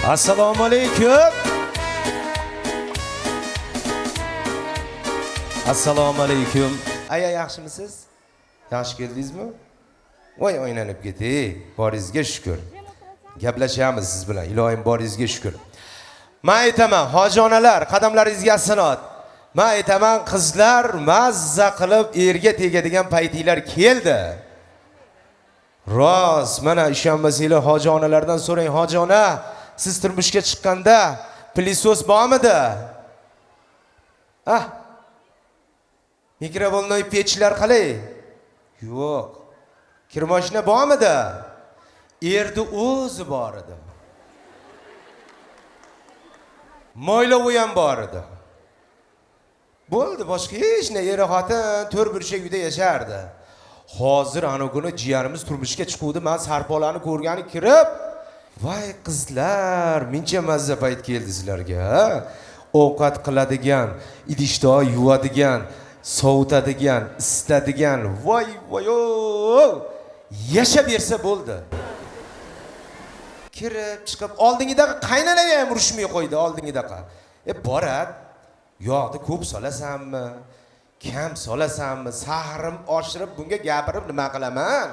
Assalomu alaykum. Assalomu alaykum. Aya yaxshimisiz? Yaxshi keldingizmi? Voy o'ynanib ketay. Boringizga shukr. Gaplashamiz siz bilan. Ilohim boringizga shukr. Men aytaman, hojonalar, qadamlaringizga asnot. Men aytaman, qizlar mazza qilib erga tegadigan paytinglar keldi. Rost, mana ishonmasanglar hojonalardan so'rang. Hojona, siz turmushga chiqqanda pilisos bormidi? Mikrovolnoy pechlar qalay? Yo'q. Kirmoshina bormidi? Erdi o'zi bor edi. Mo'ylovi ham bor edi. Bo'ldi, boshqa hech nima, er xotin to'rt burchak uyda yashardi. Hozir ana kuni jiyanimiz turmushga chiquvdi, men sarpolarni ko'rgani kirib, voy qizlar, mencha mazza payt keldi sizlarga. Ovqat qiladigan, idishda yuvadigan, sovutadigan, isitadigan, voy yashab bersa bo'ldi. Kirib chiqib oldingidaqa qaynanaga ham urushmay qo'ydi oldingidaqa. Borad, yog'ni ko'p solasanmi, kam solasanmi, sahrim oshirib bunga gapirib nima qilaman?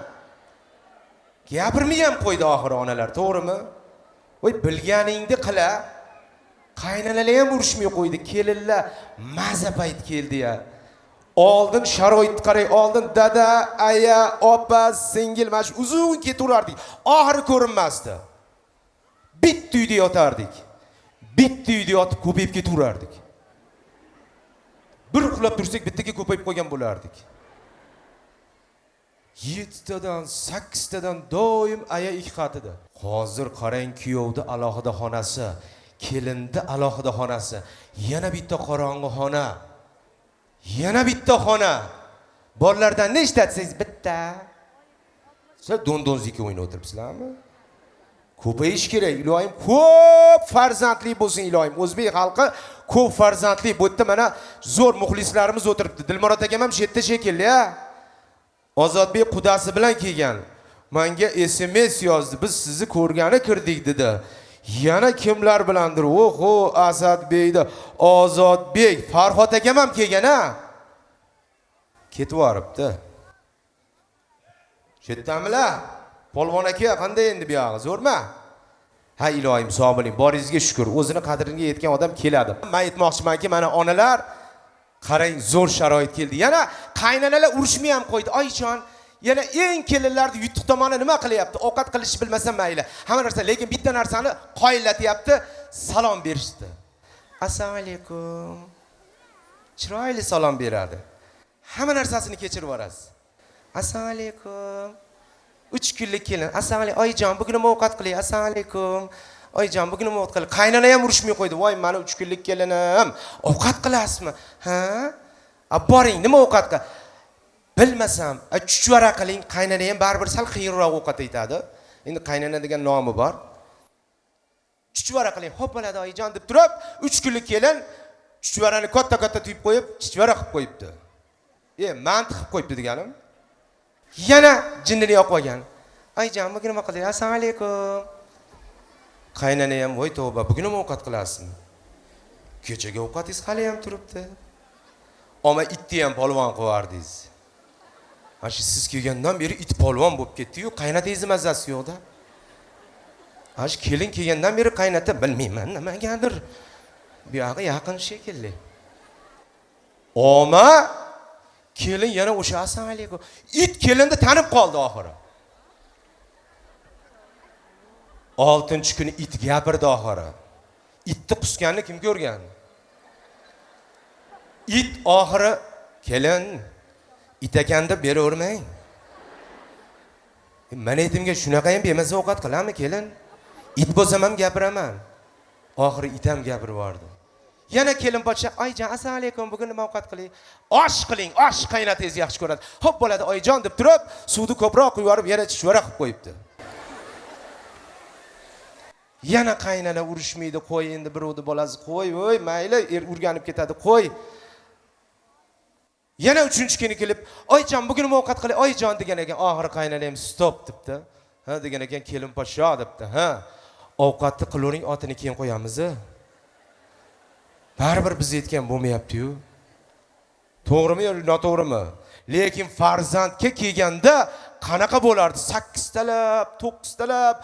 Gapirmay ham qo'ydi oxiri onalar, to'g'rimi? Voy bilganingni qila. Qaynanalar ham urushmay qo'ydi. Kelinlar maza payt keldi-ya. Oldin sharoit qarang, oldin dada, aya, opa, singil mash uzun ketaverardik. Oxiri ko'rinmasdi. Bitta uyda yotardik. Bitta uyda yotib ko'payib ketaverardik. Bir uxlab tursak bittaga ko'payib qo'ygan bo'lardik. 7tadan 8tadan doim aya ikki qatida. Hozir qarang, kuyovda alohida xonasi, kelinda alohida xonasi, yana bitta qorong'i xona. Yana bitta xona. Bolalardan nechta atsangiz bitta. Sizlar don-donzika o'ynab o'tiribsizlarmi? Ko'payish kerak. Ilohim ko'p farzandli bo'lsin ilohim. O'zbek xalqi ko'p farzandli. Bu yerda mana zo'r muxlislarimiz o'tiribdi. Dilmurod akam ham shetda shekilli, ha? Ozodbek qudasi bilan kelgan. Menga SMS yozdi. Biz sizni ko'rgani kirdik dedi. Yana kimlar bilandir? Oho, Asadbekda, Ozodbek, Farhod akam ham kelgan, ha? Ketib yoribdi. Chetdamilar? Polvon aka qanday endi bu yog'i? Zo'rmi? Ha ilohim, sog' bo'ling. Boringizga shukr. O'zini qadriga yetgan odam keladi. Men aytmoqchimanki, mana onalar qarang, zo'r sharoit keldi. Yana qaynanalar urushmay ham qo'ydi. Oyjon, yana eng kelinlarni yutuq tomoni nima qilyapti? Ovqat qilishni bilmasam mayli. Hamma narsa, lekin bitta narsani qoyillatyapti, salom berishdi. Assalomu alaykum. Chiroyli salom beradi. Hamma narsasini kechirib yorasiz. Assalomu alaykum. 3 kunlik kelin. Assalomu alaykum. Oyjon, bugun nima ovqat qiling? Assalomu alaykum. Oyjon, bugun nima ovqat qiling? Qaynona ham urushmay qo'ydi. Voy, meni 3 kunlik kelinim. Ovqat qilasizmi? Ha? Boring, nima ovqat qil? Bilmasam, chuchvara qiling. Qaynona ham baribir sal qiyinroq ovqat aytadi. Endi qaynona degan nomi bor. Chuchvara qiling. Xo'p bo'ladi oyijon deb turib, 3 kunlik kelin chuchvarani katta-katta tuyib qo'yib, chuchvara qilib qo'yibdi. Mant qilib qo'yibdi deganim. Yana jinnini yoqib olgan. Oyijon, bugun nima qiling? Assalomu alaykum. Qaynona ham, voy tavba, bugun nima ovqat qilasizmi? Kechaga ovqatingiz hali ham turibdi. Ama itni ham polvon qilvardingiz. Mana siz kelgandan beri it polvon bo'lib ketdi-yu, qaynatingiz mazasi yo'qda. Mana kelin kelgandan beri qaynata bilmayman nimagadir. Bu yog'i yaqin shekilli. Ama kelin yana o'sha assalomu alaykum. It kelinni tanib qoldi oxiri. 6-kuni it gapirdi oxiri. Itni qusganini kim ko'rgan? It oxiri kelin it ekanda beravermang. Men aytimga shunaqa ham bemasa ovqat qilammi kelin? It bo'lsam ham gapiraman. Oxiri it ham gapirib yordi. Yana kelin podsha, "Oyjon, assalomu alaykum, bugun nima ovqat qiling?" Osh qiling, osh qaynatingiz yaxshi ko'radi. Xo'p bo'ladi, oyijon deb turib, suvni ko'proq quyib yorib, yana chuchvara qilib qo'yibdi. Yana qaynana urushmaydi, qo'y endi birovni bolasi, qo'y, voy, mayli, urganib ketadi, qo'y. Yana 3-kuni kelib, "Oyjon, bugun nima ovqat qiling?" "Oyjon" degan ekan, oxiri qaynana ham stop debdi. Ha degan ekan, "Kelin podsho" debdi. Ha. ovqatni qilovering, otini keyin qo'yamiz. Baribir biz aytgan bo'lmayapti-yu. To'g'rimi yoki noto'g'rimi? Lekin farzandga kelganda qanaqa bo'lardi? 8 talab, 9 talab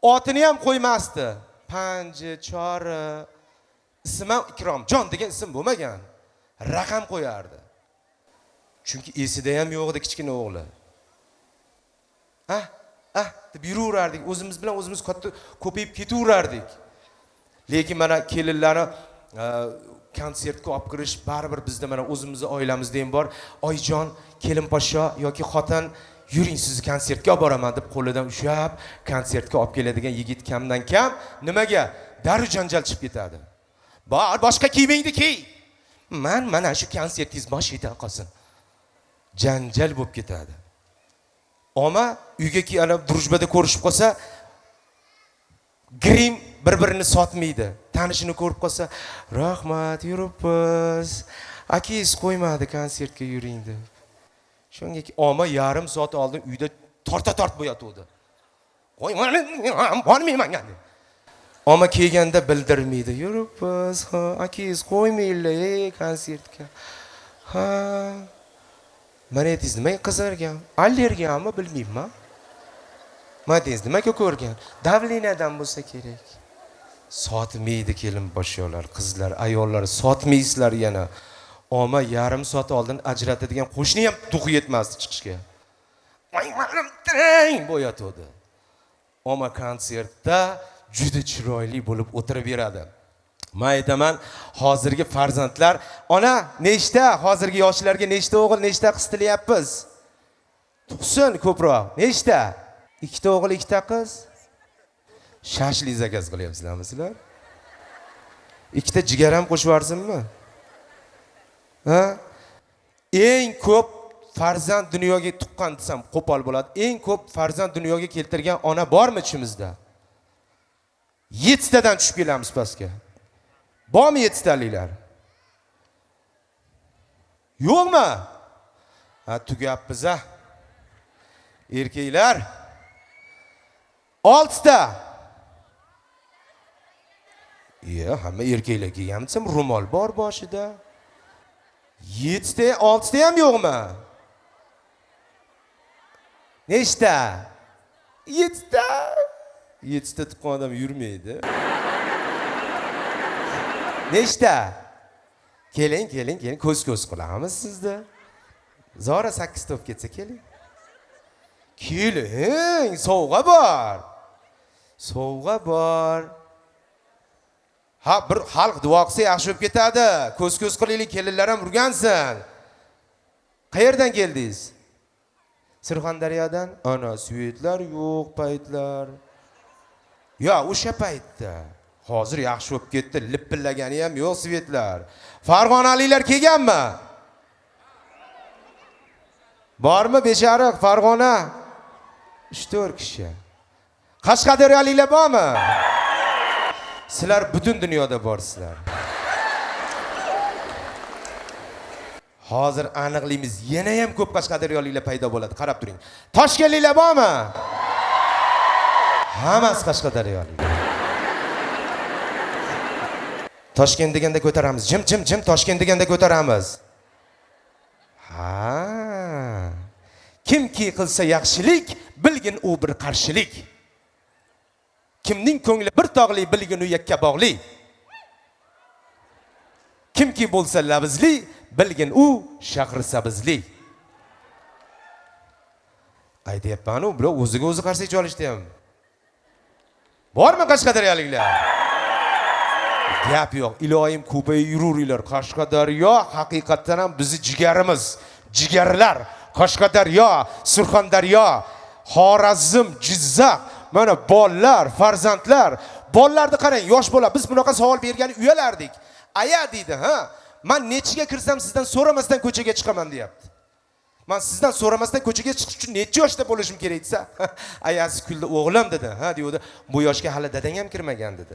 otini ham qo'ymasdi. Panji, chori, ismi Ikromjon degan ism bo'lmagan. Raqam qo'yardi. Chunki esida ham yo'q edi kichkina o'g'li. Deb yuraverardik. O'zimiz bilan o'zimiz katta ko'payib ketaverardik. Lekin mana kelinlarni konsertga olib kirish baribir bizda mana o'zimizning oilamizda ham bor. Oyjon, kelin poshsho yoki xotin yuring sizni konsertga olib boraman deb qo'lidan ushlab konsertga olib keladigan yigit kamdan kam nimaga? Daru janjal chiqib ketadi. Boshqa kiymingni kiy. Mana shu konsertingiz boshida qolsin. Janjal bo'lib ketadi. Ama uyga kelib drujbada ko'rishib qolsa, grim bir-birini sotmaydi. Tanishini ko'rib qolsa, "Rahmat, yuribmiz. Akingiz qo'ymadi konsertga yuring" deb. Shunga ama yarim soat oldin uyda torta-tort bo'yatuvdi. "Bormayman" dedi. Ama kelganda bildirmaydi. "Yuribmiz, akingiz qo'ymaylar konsertga." Ha. Mana aytingiz nimaga qiziqgan? Allergiyanmi bilmayman. Mana aytingiz nimaga ko'rgan? Davleniyadan bo'lsa kerak. Sotmaydi kelin boshyolar, qizlar, ayollar sotmaysizlar yana. Ama yarim soat oldin ajratadigan qo'shni ham to'g'ri yetmasdi chiqishga. Bo'yatuvdi. Ama konsertda juda chiroyli bo'lib o'tirib beradi. Men aytaman, hozirgi farzandlar, ona nechta, hozirgi yoshlarga nechta o'g'il, nechta qiz tilayapmiz? Tug'sin ko'proq. Nechta? 2 o'g'il, 2 qiz. Shashli zakaz qilyapsizlarmi sizlar? 2 jigar ham qo'shib yuborsinmi? Ha? Eng ko'p farzand dunyoga tuqqan desam qo'pol bo'ladi. Eng ko'p farzand dunyoga keltirgan ona bormi ichimizda? 7 tadan tushib kelamiz pastga. Bormi 7 taliklar? Yo'qmi? Ha, tugapmiz a. Erkeklar 6 ta. Hamma erkaklar kelgan desam ro'mol bor boshida. 7 ta, 6 ta ham yo'qmi? Nechta? 7 ta. 7 ta tuqqan odam yurmaydi. Nechta? Keling, ko'z qilamiz sizni. Zora 8 ta olib ketsa keling. Keling, sovg'a bor. Sovg'a bor. Ha, bir xalq duo qilsa yaxshi bo'lib ketadi. Ko'z qilaylik, kelinlar ham urgansin. Qayerdan keldingiz? Surxondaryodan? Ana, svetlar yo'q, paytlar. Ya, o'sha paytda. Hozir yaxshi bo'lib ketdi, lipillagani ham yo'q svetlar. Farg'onaliklar kelganmi? Bormi Beshariq, Farg'ona? 3-4 kishi. Qashqadaryoliklar bormi? Sizlar butun dunyoda borsizlar. Hozir aniqlaymiz, yana ham ko'p Qashqadaryoliklar paydo bo'ladi, qarab turing. Toshkentliklar bormi? Hammasi Qashqadaryolik. Toshkent deganda ko'taramiz. Jim, Toshkent deganda ko'taramiz. Ha. Kimki qilsa yaxshilik, bilgin u bir qarshilik. Kimning ko'ngli bir tog'li, bilgin u yakka bog'li. Kimki bo'lsa labizli, bilgin u shahri sabizli. Aytayapman-ku, bular o'ziga o'zi qarshi chalishdi ham. Bormi Qashqadaryoliklar? Gap yo'q. Ilohim ko'payib yururinglar. Qashqadaryo haqiqatan ham bizni jigarimiz. Jigarlar. Qashqadaryo, Surxondaryo, Xorazm, Jizzax. Mana bolalar, farzandlar. Bolalarni qarang, yosh bola. Biz bunaqa savol bergani uyalardik. Aya deydi, ha? Men nechiga kirsam sizdan so'ramasdan ko'chaga chiqaman deyapti. Men sizdan so'ramasdan ko'chaga chiqish uchun necha yoshda bo'lishim kerak desa, ayasi kuldi, o'g'lim dedi. Ha, deydi. Bu yoshga hali dadang ham kirmagan dedi.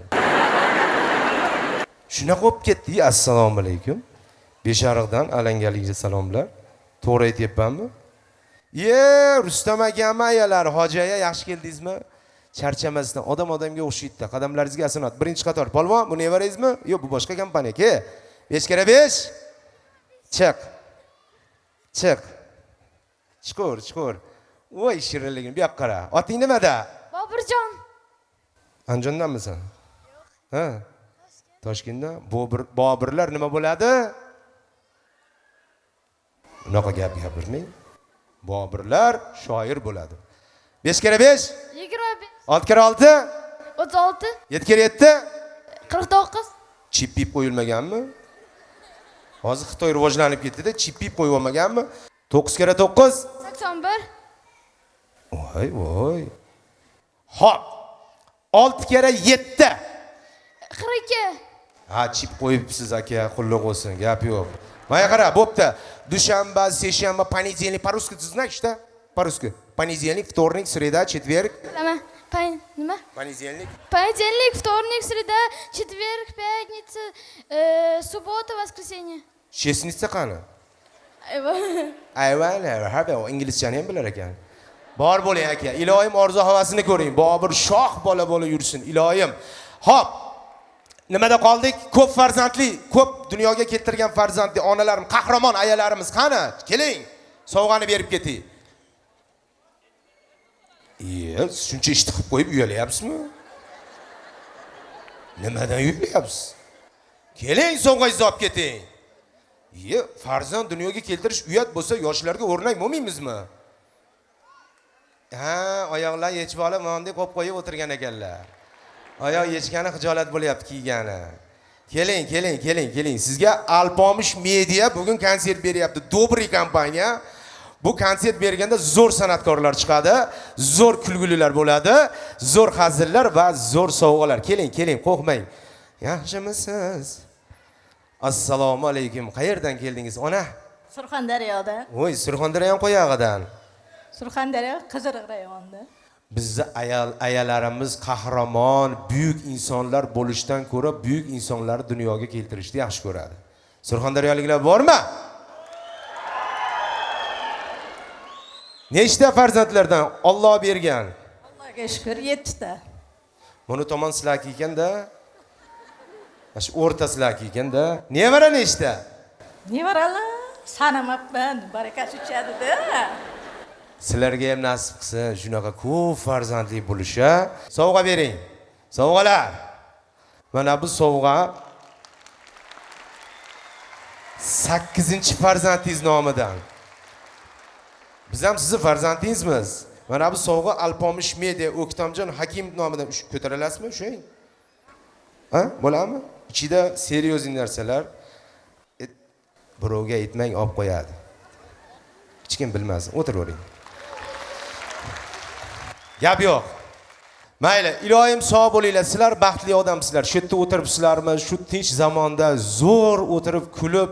Shunaqa bo'lib ketdi. Assalomu alaykum. Beshariqdan alangalikga salomlar. To'g'ri aytyapmanmi? Rustam aka, amayalar, hoji aya, yaxshi keldingizmi? charchamasdan odamga o'xshaydi. Qadamlaringizga asanat. Birinchi qator. Polvon, bu nevarangizmi? Yo'q, bu boshqa kompaniya. Ke. 5 kere 5. Chiq. Chiq. Chiqur. Voy shirinliging, bu yoqqa qara. Oting nimada? Bobirjon. Andijondanmisan? Ha? Toshkentda. Bobirlar nima bo'ladi? Unaqa gap gapirmang. Bobirlar shoir bo'ladi. 5 kere 5? 25. 6 kere 6? 36. 7 kere 7? 49. Chip qo'yilmaganmi? Hozir Xitoy rivojlanib ketdi-da, chip qo'yib olmaganmi? 9 kere 9? 81. Voy. Hop. 6 kere 7? 42. Ha, chip qo'yibsiz aka, qulluq bo'lsin, gap yo'q. Mana qara, bo'pti. Dushanba, seshanba, понедельник, по-русски знаешь, что? По-русски. Понедельник, вторник, среда, четверг. Nima? Понедельник. Понедельник, вторник, среда, четверг, пятница, суббота, воскресенье. Shesnitsa qani? Ayva. Ayva, inglizchani ham bilar ekan. Bor bo'ling aka. Iloyim orzu havasini ko'ring. Bobur shoh bola yursin. Iloyim. Hop. Nimada qoldik? Ko'p farzandli, ko'p dunyoga keltirgan farzandli onalarimiz, qahramon ayalarimiz qani? Keling. Sovg'ani berib keting. Shuncha ish qilib qo'yib uyalayapsizmi? Nimadan uyalayapsiz? Keling, sovg'angizni olib keting. Farzand dunyoga keltirish uyat bo'lsa, yoshlarga o'rnak bo'lmaymizmi? Ha, oyoqlar yechib olib, mana qo'yib qo'yib o'tirgan ekanlar. Oyoq yechgani xijolat bo'lyapti kiygani. Keling. Sizga Alpomish Media bugun konsert beryapti. Dobri kompaniya. Bu konsert berganda zo'r san'atkorlar chiqadi, zo'r kulgulilar bo'ladi, zo'r hazillar va zo'r sovg'alar. Keling, qo'rqmang. Yaxshimisiz? Assalomu alaykum. Qayerdan keldingiz, ona? Surxondaryodan. Voy, Surxondaryo ham qo'yog'idan. Surxondaryo Qiziriq rayonida. Bizni ayalarimiz qahramon, buyuk insonlar bo'lishdan ko'ra buyuk insonlarni dunyoga keltirishni yaxshi ko'radi. Surxondaryoliklar bormi? Nechta farzandlardan Alloh bergan? Allohga shukr 7 ta. Buni tomon sizlarga ekanda, shu o'rta sizlarga ekanda. Nevara nechta? Nevaralar sanamabman, barakasi uchadi-da. Sizlarga ham nasib qilsin, shunaqa ko'p farzandli bo'lisha. Sovg'a bering. Sovg'alar. Mana bu sovg'a 8-farzandingiz nomidan. Biz ham sizni farzandingizmiz. Mana bu sovg'a Alpomish Media O'ktamjon Hakim nomidan ko'tarilasizmi o'shang? Ha, bo'ladimi? Ichida seryoz narsalar birovga aytmang olib qo'yadi. Hech kim bilmasin. O'tiravering. Gap yo'q. Mayli, iloyim sog' bo'linglar. Sizlar baxtli odamsizlar. Shu yerda o'tiribsizlarmi? Shu tinch zamonda zo'r o'tirib kulib,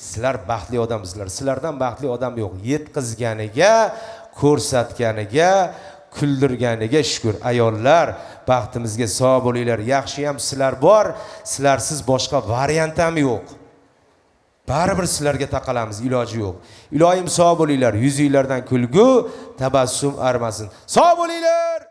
sizlar baxtli odamsizlar. Sizlardan baxtli odam yo'q. Yetkazganiga, ko'rsatganiga, kuldirganiga shukr. Ayollar, baxtimizga sog' bo'linglar. Yaxshi ham sizlar bor. Sizlarsiz boshqa variant ham yo'q. Baribir sizlarga taqalamiz, iloji yo'q. Iloyim sog' bo'linglar. Yuzinglardan kulgu, tabassum armasin. Sog' bo'linglar.